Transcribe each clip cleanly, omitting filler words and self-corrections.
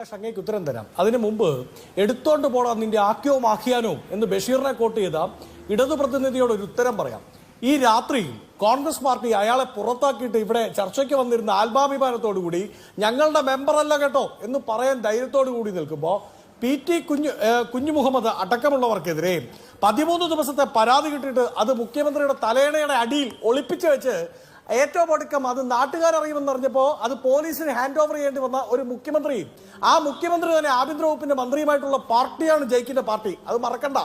അങ്ങേക്ക് ഉത്തരം തരാം. അതിനു മുമ്പ് എടുത്തോണ്ട് പോടാ നിന്റെ ആക്കിയോ മാക്കിയാനോ എന്ന് ബഷീറിനെ കോട്ട് ചെയ്ത ഇടതു പ്രതിനിധിയോട് ഒരു ഉത്തരം പറയാം. ഈ രാത്രി കോൺഗ്രസ് പാർട്ടി അയാളെ പുറത്താക്കിയിട്ട് ഇവിടെ ചർച്ചയ്ക്ക് വന്നിരുന്ന ആത്മാഭിമാനത്തോടു കൂടി ഞങ്ങളുടെ മെമ്പറല്ല കേട്ടോ എന്ന് പറയാൻ ധൈര്യത്തോടു കൂടി നിൽക്കുമ്പോൾ PT കുഞ്ഞു മുഹമ്മദ് അടക്കമുള്ളവർക്കെതിരെ 13 ദിവസത്തെ പരാതി കിട്ടിയിട്ട് അത് മുഖ്യമന്ത്രിയുടെ തലയണയുടെ അടിയിൽ ഒളിപ്പിച്ചു വെച്ച് ഏറ്റവും ഒടുക്കം അത് നാട്ടുകാരറിയുമെന്ന് അറിഞ്ഞപ്പോൾ അത് പോലീസിന് ഹാൻഡ് ഓവർ ചെയ്യേണ്ടി വന്ന ഒരു മുഖ്യമന്ത്രി, ആ മുഖ്യമന്ത്രി തന്നെ ആഭ്യന്തര വകുപ്പിന്റെ മന്ത്രിയുമായിട്ടുള്ള പാർട്ടിയാണ് ജയിക്കിന്റെ പാർട്ടി. അത് മറക്കണ്ട.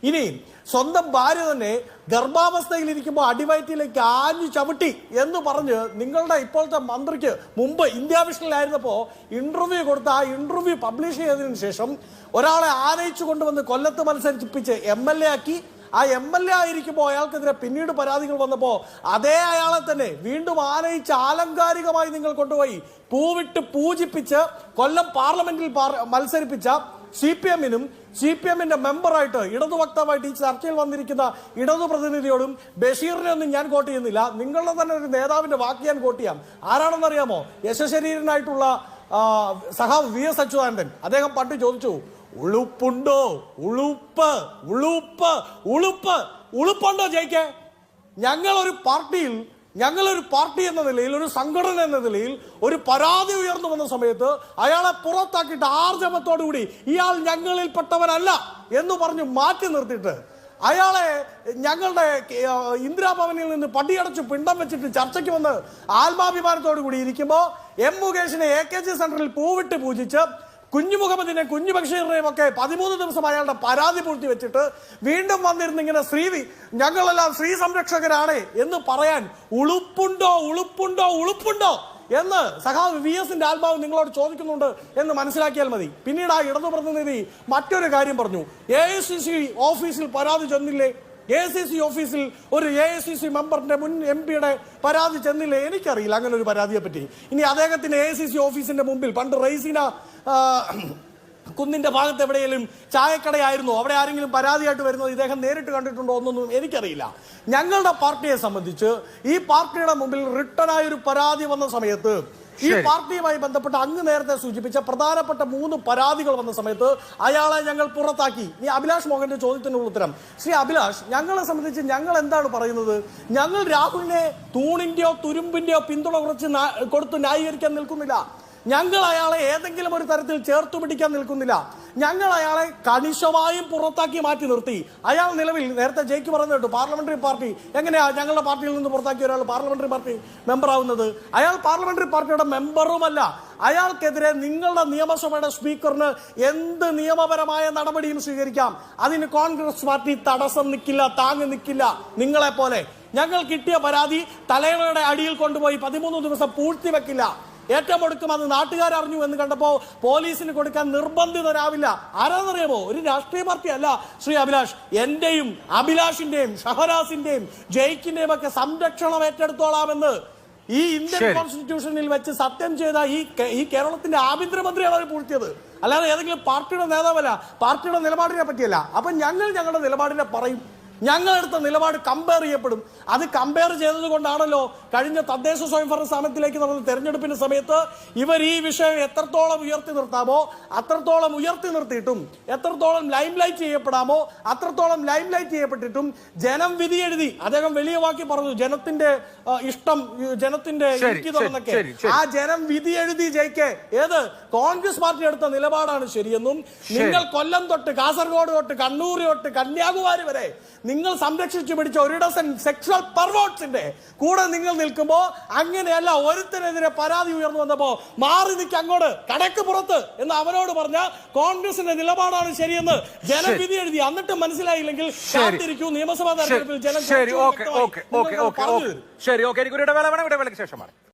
ഇനി സ്വന്തം ഭാര്യ തന്നെ ഗർഭാവസ്ഥയിൽ ഇരിക്കുമ്പോൾ അടിവയറ്റിലേക്ക് ആഞ്ഞു ചവിട്ടി എന്ന് പറഞ്ഞ് നിങ്ങളുടെ ഇപ്പോഴത്തെ മന്ത്രിക്ക് മുമ്പ് ഇന്ത്യ വിഷനിലായിരുന്നപ്പോൾ ഇന്റർവ്യൂ കൊടുത്ത ആ ഇന്റർവ്യൂ പബ്ലിഷ് ചെയ്തതിനു ശേഷം ഒരാളെ ആനയിച്ചു കൊണ്ടുവന്ന് കൊല്ലത്ത് മത്സരിപ്പിച്ച് MLA ആക്കി. ആ MLA ആയിരിക്കുമ്പോൾ അയാൾക്കെതിരെ പിന്നീട് പരാതികൾ വന്നപ്പോൾ അതേ അയാളെ തന്നെ വീണ്ടും ആനയിച്ച് ആലങ്കാരികമായി നിങ്ങൾ കൊണ്ടുപോയി പൂവിട്ട് പൂജിപ്പിച്ച് കൊല്ലം പാർലമെന്റിൽ മത്സരിപ്പിച്ച CPM-ന്റെ മെമ്പറായിട്ട് ഇടതു വക്താവായിട്ട് ഈ ചർച്ചയിൽ വന്നിരിക്കുന്ന ഇടതു പ്രതിനിധിയോടും ബഷീറിനെ ഒന്നും ഞാൻ കോട്ട് ചെയ്യുന്നില്ല. നിങ്ങളുടെ തന്നെ ഒരു നേതാവിന്റെ വാക്ക് ഞാൻ കോട്ട് ചെയ്യാം. ആരാണെന്നറിയാമോ? യശശരീരനായിട്ടുള്ള സഖാവ് VS അച്യുതാനന്ദൻ. അദ്ദേഹം പണ്ട് ചോദിച്ചു, ഉളുപ്പുണ്ടോ? ഉളുപ്പ് ഉളുപ്പ് ഉളുപ്പ് ഉളുപ്പുണ്ടോ ജയിക്കേ? ഞങ്ങളൊരു പാർട്ടി എന്ന നിലയിൽ, ഒരു സംഘടന എന്ന നിലയിൽ ഒരു പരാതി ഉയർന്നു വന്ന സമയത്ത് അയാളെ പുറത്താക്കിയിട്ട് ആർജവത്തോടുകൂടി ഇയാൾ ഞങ്ങളിൽപ്പെട്ടവനല്ല എന്ന് പറഞ്ഞ് മാറ്റി നിർത്തിയിട്ട് അയാളെ ഞങ്ങളുടെ ഇന്ദിരാഭവനിൽ നിന്ന് പടിയടച്ച് പിണ്ടം വെച്ചിട്ട് ചർച്ചയ്ക്ക് വന്ന് ആത്മാഭിമാനത്തോടു കൂടി ഇരിക്കുമ്പോൾ മുകേഷിനെ AKG സെന്ററിൽ പൂവിട്ട് പൂജിച്ച് കുഞ്ഞു മുഹമ്മദിനെ കുഞ്ഞു ബഷീറിനെയും ഒക്കെ 13 ദിവസം അയാളുടെ പരാതി പൂർത്തി വെച്ചിട്ട് വീണ്ടും വന്നിരുന്ന് ഇങ്ങനെ ഞങ്ങളെല്ലാം സ്ത്രീ സംരക്ഷകരാണ് എന്ന് പറയാൻ ഉളുപ്പുണ്ടോ എന്ന് സഖാവ് VS-ന്റെ ആത്മാവ് നിങ്ങളോട് ചോദിക്കുന്നുണ്ട് എന്ന് മനസ്സിലാക്കിയാൽ മതി. പിന്നീട് ആ ഇടതു പ്രതിനിധി മറ്റൊരു കാര്യം പറഞ്ഞു. AICC ഓഫീസിൽ പരാതി ചെന്നില്ലേ? AICC ഓഫീസിൽ ഒരു AICC മെമ്പറിന്റെ മുൻ MP-യുടെ പരാതി ചെന്നില്ലേ? എനിക്കറിയില്ല അങ്ങനെ ഒരു പരാതിയെ പറ്റി. ഇനി അദ്ദേഹത്തിന് AICC ഓഫീസിന്റെ മുമ്പിൽ പണ്ട് റൈസീന കുന്നിന്റെ ഭാഗത്ത് എവിടെയെങ്കിലും ചായക്കടയായിരുന്നു, അവിടെ ആരെങ്കിലും പരാതിയായിട്ട് വരുന്നത് ഇദ്ദേഹം നേരിട്ട് കണ്ടിട്ടുണ്ടോ എന്നൊന്നും എനിക്കറിയില്ല. ഞങ്ങളുടെ പാർട്ടിയെ സംബന്ധിച്ച് ഈ പാർട്ടിയുടെ മുമ്പിൽ റിട്ടേൺ ആയൊരു പരാതി വന്ന സമയത്ത് ഈ പാർട്ടിയുമായി ബന്ധപ്പെട്ട് അങ്ങ് നേരത്തെ സൂചിപ്പിച്ച പ്രധാനപ്പെട്ട 3 പരാതികൾ വന്ന സമയത്ത് അയാളെ ഞങ്ങൾ പുറത്താക്കി. ഈ അഭിലാഷ് മോഹന്റെ ചോദ്യത്തിനുള്ള ഉത്തരം, ശ്രീ അഭിലാഷ്, ഞങ്ങളെ സംബന്ധിച്ച് ഞങ്ങൾ എന്താണ് പറയുന്നത്? ഞങ്ങൾ രാഹുലിനെ തൂണിന്റെയോ തുരുമ്പിന്റെയോ പിന്തുണ കൊടുത്ത് ന്യായീകരിക്കാൻ നിൽക്കുന്നില്ല. ഞങ്ങൾ അയാളെ ഏതെങ്കിലും ഒരു തരത്തിൽ ചേർത്തു പിടിക്കാൻ നിൽക്കുന്നില്ല. ഞങ്ങൾ അയാളെ കണിശമായും പുറത്താക്കി മാറ്റി നിർത്തി. അയാൾ നിലവിൽ നേരത്തെ ജയിക്ക് പറഞ്ഞു കേട്ടു, പാർലമെന്ററി പാർട്ടി എങ്ങനെയാ ഞങ്ങളുടെ പാർട്ടിയിൽ നിന്ന് പുറത്താക്കിയ ഒരാൾ പാർലമെന്ററി പാർട്ടി മെമ്പർ ആവുന്നത്? അയാൾ പാർലമെന്ററി പാർട്ടിയുടെ മെമ്പറുമല്ല. അയാൾക്കെതിരെ നിങ്ങളുടെ നിയമസഭയുടെ സ്പീക്കറിന് എന്ത് നിയമപരമായ നടപടിയും സ്വീകരിക്കാം. അതിന് കോൺഗ്രസ് പാർട്ടി തടസ്സം നിൽക്കില്ല, താങ്ങി നിൽക്കില്ല. നിങ്ങളെ പോലെ ഞങ്ങൾ കിട്ടിയ പരാതി തലയുടെ അടിയിൽ കൊണ്ടുപോയി 13 ദിവസം പൂഴ്ത്തിവെക്കില്ല. ഏറ്റവും ഒടുക്കം അത് നാട്ടുകാർ അറിഞ്ഞു എന്ന് കണ്ടപ്പോൾ പോലീസിന് കൊടുക്കാൻ നിർബന്ധിതരാവില്ല. ആരാന്നറിയാമോ? ഒരു രാഷ്ട്രീയ പാർട്ടി അല്ല ശ്രീ അഭിലാഷ്. എന്റെയും അഭിലാഷിന്റെയും ഷഹനാസിന്റെയും ജയിക്കിന്റെയും ഒക്കെ സംരക്ഷണം ഏറ്റെടുത്തോളാമെന്ന് ഈ ഇന്ത്യൻ കോൺസ്റ്റിറ്റ്യൂഷനിൽ വെച്ച് സത്യം ചെയ്ത ഈ കേരളത്തിന്റെ ആഭ്യന്തരമന്ത്രിയാണ് അവർ പൂഴ്ത്തിയത്, അല്ലാതെ ഏതെങ്കിലും പാർട്ടിയുടെ നേതാവല്ല. പാർട്ടിയുടെ നിലപാടിനെ പറ്റിയല്ല. അപ്പൊ ഞങ്ങളുടെ നിലപാടിനെ പറയും. ഞങ്ങളെടുത്ത നിലപാട് കമ്പയർ ചെയ്യപ്പെടും. അത് കമ്പയർ ചെയ്തത് കൊണ്ടാണല്ലോ കഴിഞ്ഞ തദ്ദേശ സ്വയംഭരണ സ്ഥാനത്തിലേക്ക് നടന്ന തെരഞ്ഞെടുപ്പിന്റെ സമയത്ത് ഇവർ ഈ വിഷയം എത്രത്തോളം ഉയർത്തി നിർത്താമോ അത്രത്തോളം ഉയർത്തി നിർത്തിയിട്ടും എത്രത്തോളം ലൈം ലൈറ്റ് ചെയ്യപ്പെടാമോ അത്രത്തോളം ലൈം ലൈറ്റ് ചെയ്യപ്പെട്ടിട്ടും ജനം വിധി എഴുതി. അദ്ദേഹം വലിയ വാക്കി പറഞ്ഞു, ജനത്തിന്റെ ഇഷ്ടം, ജനത്തിന്റെ ഇരിക്കുന്നതൊക്കെ. ആ ജനം വിധി എഴുതി ജയിക്കെ ഏത് കോൺഗ്രസ് പാർട്ടി എടുത്ത നിലപാടാണ് ശരിയെന്നും നിങ്ങൾ കൊല്ലം തൊട്ട് കാസർഗോഡ് തൊട്ട് കണ്ണൂർ തൊട്ട് കന്യാകുമാരി വരെ നിങ്ങൾ സംരക്ഷിച്ചു പിടിച്ച ഒരു ഡസൻ സെക്ഷൽ പെർവേർട്സിന്റെ കൂടെ നിങ്ങൾ നിൽക്കുമ്പോ അങ്ങനെയല്ല, ഒരുത്തിനെതിരെ പരാതി ഉയർന്നു വന്നപ്പോ മാറി നിൽക്കുക അങ്ങോട്ട് കടക്ക് പുറത്ത് എന്ന് അവനോട് പറഞ്ഞ കോൺഗ്രസിന്റെ നിലപാടാണ് ശരിയെന്ന് ജനവിധി എഴുതി. എന്നിട്ട് മനസ്സിലായില്ലെങ്കിൽ കാത്തിരിക്കൂ, നിയമസഭാ തെരഞ്ഞെടുപ്പിൽ ജനം. ശരി, ഓക്കെ, എനിക്കൊരു ഇടവേള വേണം. ഇടവേളയ്ക്ക് ശേഷമാണ്.